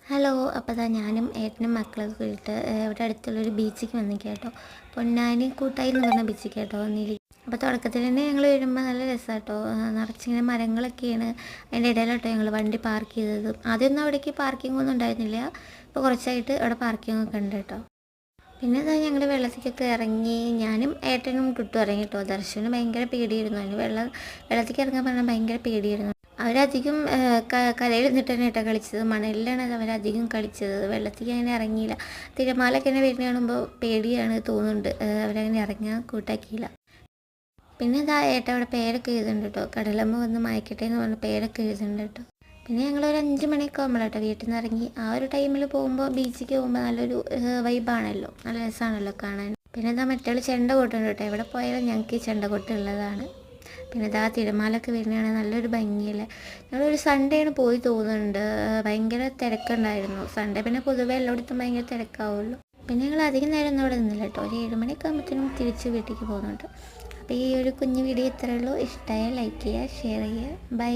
Hello. അപ്പോൾ ദാ ഞാനും ഏട്ടനും മക്കളൊക്കെ കൂടിയിട്ട് ഇവിടെ അടുത്തുള്ളൊരു ബീച്ചിലേക്ക് വന്നിരിക്കുക കേട്ടോ. പൊന്നാനി കൂട്ടായി എന്ന് പറഞ്ഞ ബീച്ചിലേക്ക് കേട്ടോ വന്നിരിക്കും. അപ്പോൾ തുടക്കത്തിൽ തന്നെ ഞങ്ങൾ വരുമ്പോൾ നല്ല രസമാണ് കേട്ടോ. നിറച്ചിങ്ങനെ മരങ്ങളൊക്കെയാണ്. അതിൻ്റെ ഇടയിലോട്ടോ ഞങ്ങൾ വണ്ടി പാർക്ക് ചെയ്തത്. ആദ്യമൊന്നും അവിടേക്ക് പാർക്കിംഗ് ഒന്നും ഉണ്ടായിരുന്നില്ല. ഇപ്പോൾ കുറച്ചായിട്ട് അവിടെ പാർക്കിംഗ് ഒക്കെ ഉണ്ട് കേട്ടോ. പിന്നെ ഇതാ ഞങ്ങൾ വെള്ളത്തിലേക്കൊക്കെ ഇറങ്ങി. ഞാനും ഏട്ടനും കുട്ടും ഇറങ്ങി കേട്ടോ. ദർശനം ഭയങ്കര പേടിയായിരുന്നു. അതിന് വെള്ളത്തിലേക്ക് ഇറങ്ങാൻ പറഞ്ഞാൽ ഭയങ്കര പേടിയായിരുന്നു. അവരധികം കരയിൽ നിന്നിട്ട് തന്നെ കേട്ടോ കളിച്ചത്. മണലിലാണ് അവരധികം കളിച്ചത്. വെള്ളത്തിൽ അങ്ങനെ ഇറങ്ങിയില്ല. തിരമാലയൊക്കെ ഇങ്ങനെ വരുന്ന കാണുമ്പോൾ പേടിയാണ് തോന്നുന്നുണ്ട്. അവരങ്ങനെ ഇറങ്ങാൻ കൂട്ടാക്കിയില്ല. പിന്നെ ഇതാ ഏട്ടൻ അവിടെ പേരൊക്കെ എഴുതുന്നുണ്ട് കേട്ടോ. കടലമ്മ വന്ന് മായ്ക്കട്ടെ എന്ന് പറഞ്ഞ പേരൊക്കെ എഴുതുന്നുണ്ട് കേട്ടോ. പിന്നെ ഞങ്ങളൊരു 5 മണിയൊക്കെ ആകുമ്പോഴാട്ടോ വീട്ടിൽ നിന്ന് ഇറങ്ങി. ആ ഒരു ടൈമിൽ പോകുമ്പോൾ ബീച്ചിലേക്ക് പോകുമ്പോൾ നല്ലൊരു വൈബാണല്ലോ, നല്ല രസമാണല്ലോ കാണാൻ. പിന്നെ ഇതാ മറ്റേ ചെണ്ട കൊട്ടുണ്ട് കേട്ടോ. എവിടെ പോയാലും ഞങ്ങൾക്ക് ഈ ചെണ്ട കൊട്ടുള്ളതാണ്. പിന്നെ ഇതാ തിരമാലൊക്കെ വരുന്നതാണ്, നല്ലൊരു ഭംഗിയല്ലേ. ഞങ്ങളൊരു സൺഡേ ആണ് പോയി തോന്നുന്നുണ്ട്. ഭയങ്കര തിരക്കുണ്ടായിരുന്നു സൺഡേ. പിന്നെ പൊതുവെ എല്ലായിടത്തും ഭയങ്കര തിരക്കാവുമല്ലോ. പിന്നെ ഞങ്ങൾ അധികം നേരം ഒന്നും അവിടെ നിന്നില്ല കേട്ടോ. ഒരു 7 മണിയൊക്കെ ആകുമ്പോഴത്തേനും തിരിച്ച് വീട്ടിലേക്ക് പോകുന്നുണ്ട്. അപ്പോൾ ഈ ഒരു കുഞ്ഞു വീഡിയോ ഇത്രയേ ഉള്ളൂ. ഇഷ്ടമായാൽ ലൈക്ക് ചെയ്യുക, ഷെയർ ചെയ്യുക. ബൈ.